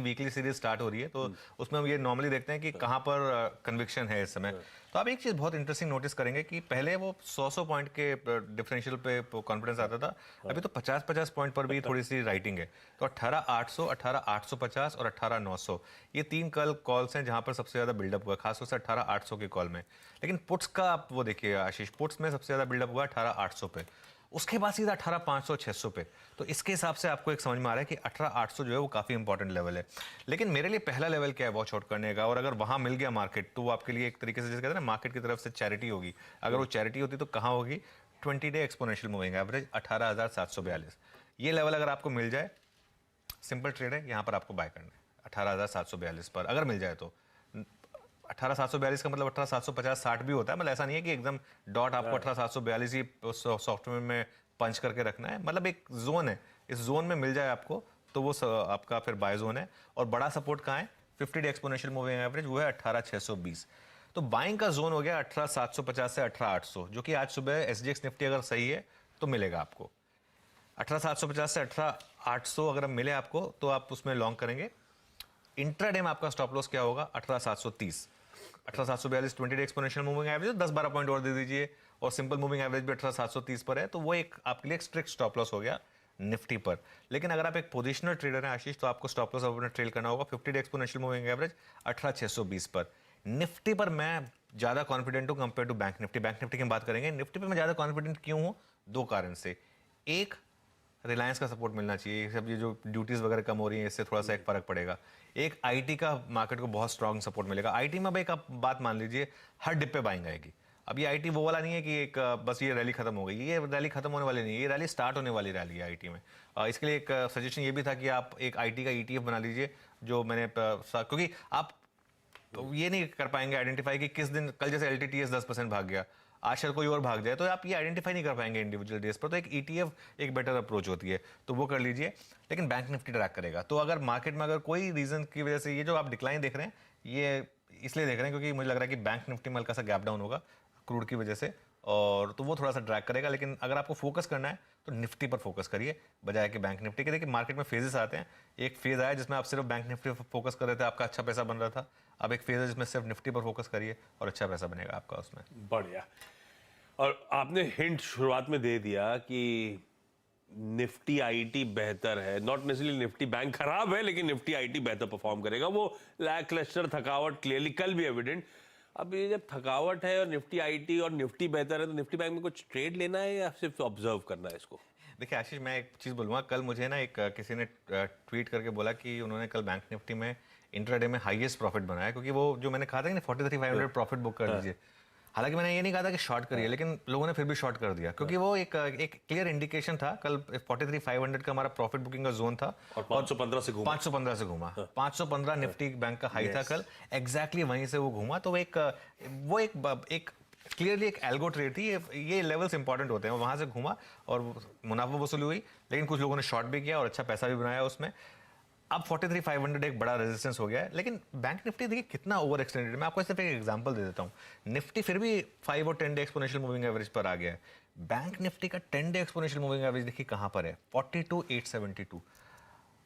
Weekly series start हो रही है, तो उसमें हम ये नॉर्मली देखते हैं कि कहाँ पर कन्विक्शन है इस समय। तो आप एक चीज़ बहुत इंटरेस्टिंग नोटिस करेंगे कि पहले वो 100 पॉइंट के डिफरेंशियल पे कॉन्फिडेंस आता था, अभी तो 50-50 पॉइंट पर भी थोड़ी सी राइटिंग है। तो 18,800, 18,850 और 18,900 ये 3 कल कॉल्स हैं जहाँ पर सबसे ज़्यादा बिल्डअप हुआ, खासतौर से 18,800 के कॉल में। लेकिन पुट्स का आप वो देखिए आशीष, पुट्स में सबसे ज़्यादा बिल्डअप हुआ 18,800 पे, उसके बाद सीधा 18,500, 600 पे। तो इसके हिसाब से आपको एक समझ में आ रहा है कि 18,800 जो है वो काफ़ी इंपॉर्टेंट लेवल है। लेकिन मेरे लिए पहला लेवल क्या है वॉच आउट करने का, और अगर वहाँ मिल गया मार्केट तो वो आपके लिए एक तरीके से जैसे कहते हैं ना मार्केट की तरफ से चैरिटी होगी। अगर वो चैरिटी होती तो कहाँ होगी? 20-डे एक्सपोनेंशियल मूविंग एवरेज 18,742 ये लेवल अगर आपको मिल जाए, सिंपल ट्रेड है, यहाँ पर आपको बाय करना है 18,742 पर अगर मिल जाए तो। 18,742 का मतलब 18,750 60 भी होता है, मतलब ऐसा नहीं है कि एकदम डॉट आपको 18,742 ही सॉफ्टवेयर में पंच करके रखना है, मतलब एक जोन है, इस जोन में मिल जाए आपको तो वो आपका फिर बाय जोन है। और बड़ा सपोर्ट कहाँ है? 50-डे एक्सपोनेंशियल मूविंग एवरेज, वो है 18,620। तो बाइंग का जोन हो गया 18,750 से 18,800, जो कि आज सुबह SGX निफ्टी अगर सही है तो मिलेगा आपको 18,750 से 18,800। अगर मिले आपको तो आप उसमें लॉन्ग करेंगे। इंट्राडे में आपका स्टॉप लॉस क्या होगा? 18,730, 18,742 20-डे एक्सपोनेंशियल मूविंग एवरेज, 10-12 पॉइंट और दे दीजिए, और सिंपल मूविंग एवरेज भी 18,730 पर है, तो वो एक आपके लिए एक स्ट्रिक्ट स्टॉप लॉस हो गया निफ्टी पर। लेकिन अगर आप एक पोजिशनल ट्रेडर हैं आशीष, तो आपको स्टॉप लॉस अपना ट्रेल करना होगा 50-डे एक्सपोनेंशियल मूविंग एवरेज 18,620 पर। निफ्टी पर मैं ज़्यादा कॉन्फिडेंट हूँ compare to bank Nifty. Bank Nifty की बात करेंगे, निफ्टी पर मैं ज़्यादा कॉन्फिडेंट क्यों हूँ? 2 कारण से। एक, रिलायंस का सपोर्ट मिलना चाहिए, सब ये जो ड्यूटीज़ वगैरह कम हो रही है इससे थोड़ा सा एक फर्क पड़ेगा। एक आईटी का मार्केट को बहुत स्ट्रांग सपोर्ट मिलेगा। आईटी में अब एक आप बात मान लीजिए, हर डिप पे बाइंग आएगी। अब ये आईटी वो वाला नहीं है कि एक बस ये रैली खत्म हो गई, ये रैली खत्म होने वाली नहीं है, ये रैली स्टार्ट होने वाली रैली है आईटी में। इसके लिए एक सजेशन ये भी था कि आप एक आईटी का ईटीएफ बना लीजिए, जो मैंने क्योंकि आप तो ये नहीं कर पाएंगे आइडेंटिफाई कि किस दिन, कल जैसे एलटीटीएस 10% भाग गया, आज शायद कोई और भाग जाए, तो आप ये आइडेंटिफाई नहीं कर पाएंगे इंडिविजुअल डेज पर। तो एक ईटीएफ एक बेटर अप्रोच होती है, तो वो कर लीजिए। लेकिन बैंक निफ्टी ट्रैक करेगा, तो अगर मार्केट में अगर कोई रीजन की वजह से ये जो आप डिक्लाइन देख रहे हैं, ये इसलिए देख रहे हैं क्योंकि मुझे लग रहा है कि बैंक निफ्टी में हल्का सा गैप डाउन होगा क्रूड की वजह से, और तो वो थोड़ा सा ड्रैग करेगा। लेकिन अगर आपको फोकस करना है तो निफ्टी पर फोकस करिए बजाय कि बैंक निफ्टी के। देखिए मार्केट में फेजेस आते हैं, एक फेज आया जिसमें आप सिर्फ बैंक निफ्टी पर फोकस कर रहे थे, आपका अच्छा पैसा बन रहा था। अब एक फेज है जिसमें सिर्फ निफ्टी पर फोकस करिए और अच्छा पैसा बनेगा आपका उसमें। बढ़िया। और आपने हिंट शुरुआत में दे दिया कि निफ्टी आईटी बेहतर है, नॉट नेसेसरली निफ्टी बैंक खराब है, लेकिन निफ्टी आईटी बेहतर परफॉर्म करेगा। वो लैकलस्टर थकावट क्लियरली कल भी एविडेंट। अब ये जब थकावट है और निफ्टी आईटी और निफ्टी बेहतर है, तो निफ्टी बैंक में कुछ ट्रेड लेना है या सिर्फ ऑब्जर्व करना है इसको? देखिए आशीष, मैं एक चीज़ बोलूँगा, कल मुझे ना एक किसी ने ट्वीट करके बोला कि उन्होंने कल बैंक निफ्टी में इंट्राडे में हाईएस्ट प्रॉफिट बनाया, क्योंकि वो जो मैंने कहा था कि 43,500 प्रॉफिट बुक कर लीजिए। हालांकि मैंने ये नहीं कहा था कि शॉर्ट करिए, लेकिन लोगों ने फिर भी शॉर्ट कर दिया, क्योंकि वो एक क्लियर इंडिकेशन था। कल 43,500 का हमारा प्रॉफिट बुकिंग का जोन था, और 515 से घूमा। 515 से घूमा। 515 निफ्टी बैंक का हाई था कल, एग्जैक्टली वहीं से वो घूमा। तो वो एक क्लियरली एक एल्गो ट्रेड थी, ये लेवल्स इंपॉर्टेंट होते हैं। वहां से घूमा और मुनाफा वसूली हुई, लेकिन कुछ लोगों ने शॉर्ट भी किया और अच्छा पैसा भी बनाया उसमें। अब 43,500 एक बड़ा रेजिस्टेंस हो गया है। लेकिन बैंक निफ्टी देखिए कितना ओवर एक्सटेंडेड है। मैं आपको सिर्फ एक एग्जांपल दे देता हूँ। निफ्टी फिर भी 5 और 10 डे एक्सपोनेंशियल मूविंग एवरेज पर आ गया है। बैंक निफ्टी का 10 डे एक्सपोनेंशियल मूविंग एवरेज देखिए कहाँ पर है, 42,872।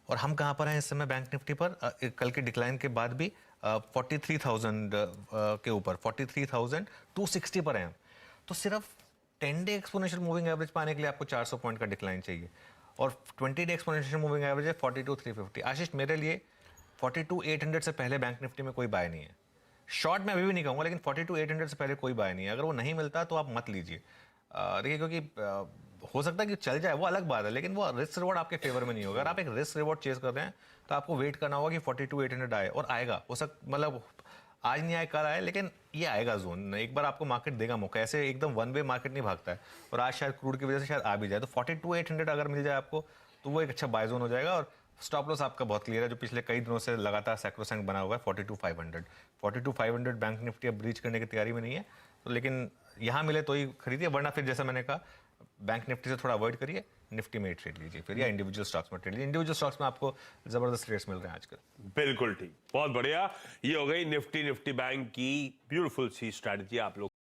और हम कहाँ पर हैं इस समय बैंक निफ्टी पर? कल के डिक्लाइन के बाद भी 43,000 के ऊपर, 43,260 पर हैं हम। तो सिर्फ 10 डे एक्सपोनेंशियल मूविंग एवरेज पाने के लिए आपको 400 पॉइंट का डिक्लाइन चाहिए, और 20 डे एक्सपोनेंशियल मूविंग एवरेज है 42,350। आशीष मेरे लिए 42,800 से पहले बैंक निफ्टी में कोई बाय नहीं है। शॉर्ट में अभी भी नहीं कहूँगा, लेकिन 42,800 से पहले कोई बाय नहीं है। अगर वो नहीं मिलता तो आप मत लीजिए। देखिए क्योंकि हो सकता है कि चल जाए, वो अलग बात है, लेकिन वो रिस्क रिवॉर्ड आपके फेवर में नहीं होगा। अगर आप एक रिस्क रिवॉर्ड चेज कर रहे हैं तो आपको वेट करना होगा कि 42,800 आए, और आएगा। हो सकता मतलब आज नहीं आए कल आए, लेकिन ये आएगा जोन। एक बार आपको मार्केट देगा मौका, ऐसे एकदम वन वे मार्केट नहीं भागता है। और आज शायद क्रूड की वजह से शायद आ भी जाए, तो 42,800 अगर मिल जाए आपको तो वो एक अच्छा बाय जोन हो जाएगा। और स्टॉप लॉस आपका बहुत क्लियर है, जो पिछले कई दिनों से लगातार सैक्रोसैंक्ट बना हुआ है, 42,500। 42,500 बैंक निफ्टी अब ब्रीच करने की तैयारी में नहीं है, तो लेकिन यहाँ मिले तो ही खरीदिए, वरना फिर जैसा मैंने कहा बैंक निफ्टी से थोड़ा अवॉइड करिए, निफ्टी में ही ट्रेड लीजिए फिर, या इंडिविजुअल स्टॉक्स में ट्रेड लीजिए। इंडिविजुअल स्टॉक्स में आपको जबरदस्त रेट्स मिल रहे हैं आजकल। बिल्कुल ठीक, बहुत बढ़िया। ये हो गई निफ्टी बैंक की ब्यूटीफुल सी स्ट्रैटेजी आप लोग